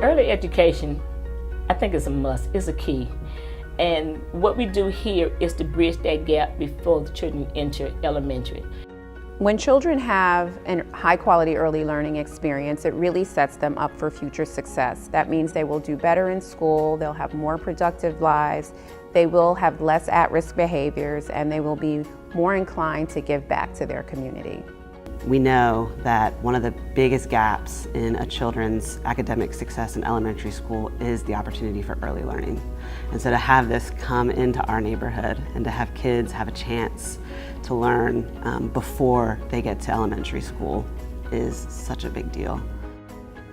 Early education, I think it's a must, it's a key. And what we do here is to bridge that gap before the children enter elementary. When children have a high-quality early learning experience, it really sets them up for future success. That means they will do better in school, they'll have more productive lives, they will have less at-risk behaviors, and they will be more inclined to give back to their community. We know that one of the biggest gaps in a children's academic success in elementary school is the opportunity for early learning. And so to have this come into our neighborhood and to have kids have a chance to learn before they get to elementary school is such a big deal.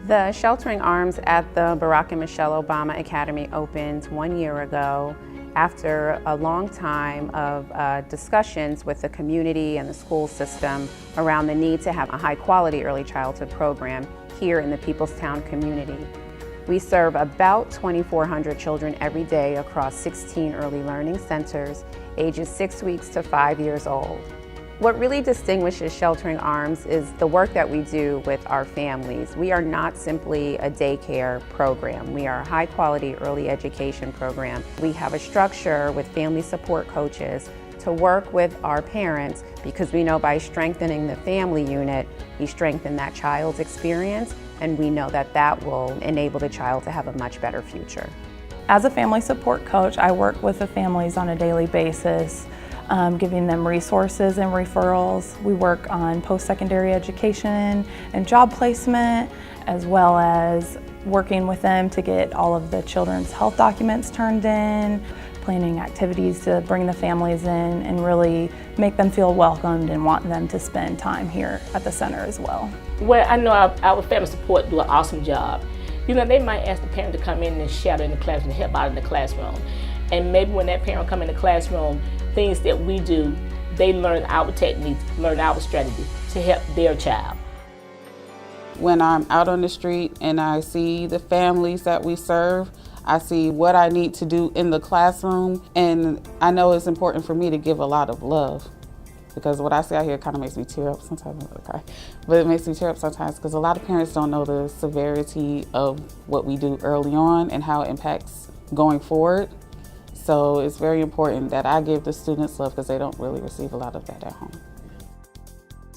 The Sheltering Arms at the Barack and Michelle Obama Academy opened 1 year ago after a long time of discussions with the community and the school system around the need to have a high-quality early childhood program here in the Peoplestown community. We serve about 2,400 children every day across 16 early learning centers, ages 6 weeks to 5 years old. What really distinguishes Sheltering Arms is the work that we do with our families. We are not simply a daycare program. We are a high-quality early education program. We have a structure with family support coaches to work with our parents because we know by strengthening the family unit, we strengthen that child's experience, and we know that that will enable the child to have a much better future. As a family support coach, I work with the families on a daily basis, giving them resources and referrals. We work on post-secondary education and job placement, as well as working with them to get all of the children's health documents turned in, planning activities to bring the families in and really make them feel welcomed and want them to spend time here at the center as well. Well, I know our family support do an awesome job. You know, they might ask the parent to come in and shadow in the classroom, help out in the classroom. And maybe when that parent come in the classroom, things that we do, they learn our techniques, learn our strategy to help their child. When I'm out on the street and I see the families that we serve, I see what I need to do in the classroom, and I know it's important for me to give a lot of love, because what I see out here kind of makes me tear up sometimes. Okay, but it makes me tear up sometimes because a lot of parents don't know the severity of what we do early on and how it impacts going forward. So it's very important that I give the students love because they don't really receive a lot of that at home.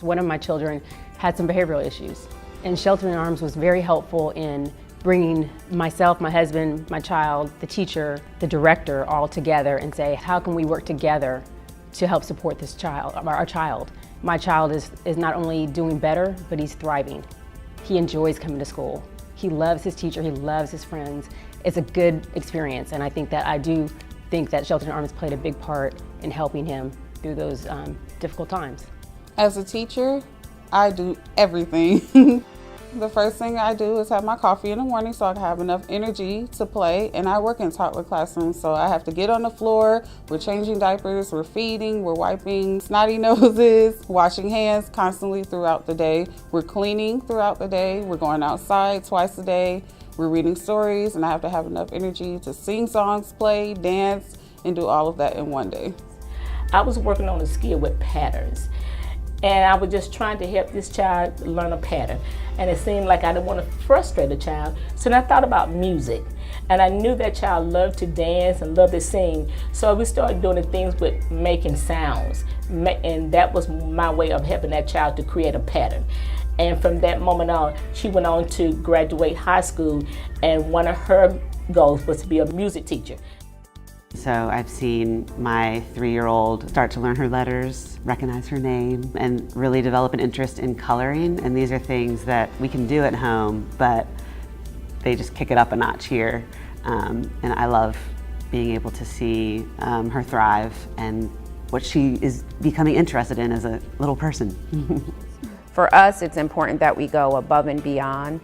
One of my children had some behavioral issues, and Sheltering Arms was very helpful in bringing myself, my husband, my child, the teacher, the director all together and say, how can we work together to help support this child, our child. My child is not only doing better, but he's thriving. He enjoys coming to school. He loves his teacher, he loves his friends. It's a good experience, and I do think that Sheltering Arms played a big part in helping him through those difficult times. As a teacher, I do everything. The first thing I do is have my coffee in the morning so I can have enough energy to play, and I work in toddler classrooms, so I have to get on the floor, we're changing diapers, we're feeding, we're wiping snotty noses, washing hands constantly throughout the day, we're cleaning throughout the day, we're going outside twice a day, we're reading stories, and I have to have enough energy to sing songs, play, dance, and do all of that in one day. I was working on a skill with patterns, and I was just trying to help this child learn a pattern. And it seemed like I didn't want to frustrate the child. So then I thought about music. And I knew that child loved to dance and loved to sing. So we started doing the things with making sounds. And that was my way of helping that child to create a pattern. And from that moment on, she went on to graduate high school. And one of her goals was to be a music teacher. So I've seen my 3-year-old start to learn her letters, recognize her name, and really develop an interest in coloring. And these are things that we can do at home, but they just kick it up a notch here. And I love being able to see her thrive and what she is becoming interested in as a little person. For us, it's important that we go above and beyond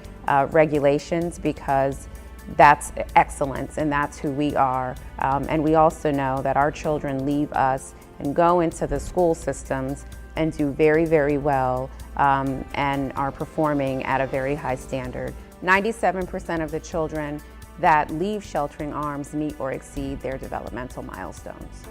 regulations, because that's excellence and that's who we are. And we also know that our children leave us and go into the school systems and do very, very well and are performing at a very high standard. 97% of the children that leave Sheltering Arms meet or exceed their developmental milestones.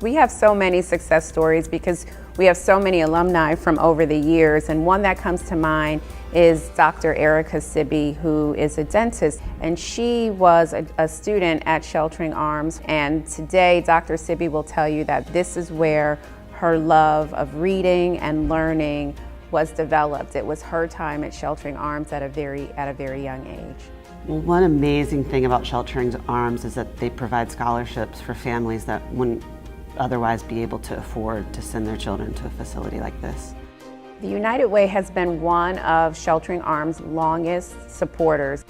We have so many success stories because we have so many alumni from over the years, and one that comes to mind is Dr. Erica Sibby, who is a dentist, and she was a student at Sheltering Arms, and today Dr. Sibby will tell you that this is where her love of reading and learning was developed. It was her time at Sheltering Arms at a very young age. Well, one amazing thing about Sheltering Arms is that they provide scholarships for families that wouldn't otherwise be able to afford to send their children to a facility like this. The United Way has been one of Sheltering Arms' longest supporters.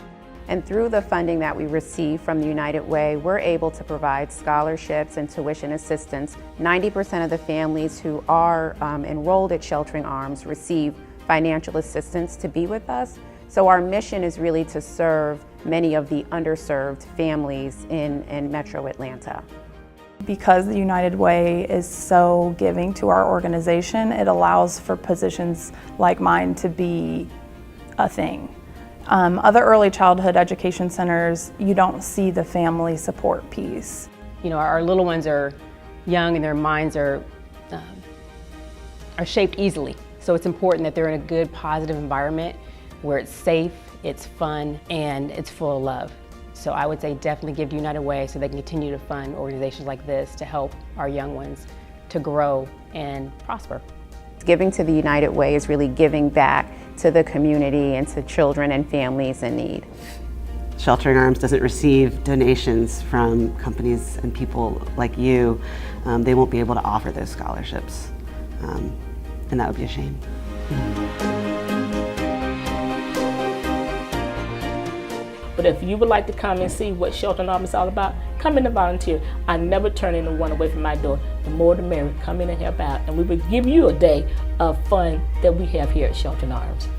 And through the funding that we receive from the United Way, we're able to provide scholarships and tuition assistance. 90% of the families who are enrolled at Sheltering Arms receive financial assistance to be with us. So our mission is really to serve many of the underserved families in Metro Atlanta. Because the United Way is so giving to our organization, it allows for positions like mine to be a thing. Other early childhood education centers, you don't see the family support piece. You know, our little ones are young and their minds are shaped easily. So it's important that they're in a good, positive environment where it's safe, it's fun, and it's full of love. So I would say definitely give to United Way so they can continue to fund organizations like this to help our young ones to grow and prosper. Giving to the United Way is really giving back to the community and to children and families in need. Sheltering Arms doesn't receive donations from companies and people like you. They won't be able to offer those scholarships, and that would be a shame. But if you would like to come and see what Sheltering Arms is all about, come in and volunteer. I never turn anyone away from my door. The more the merrier. Come in and help out. And we will give you a day of fun that we have here at Sheltering Arms.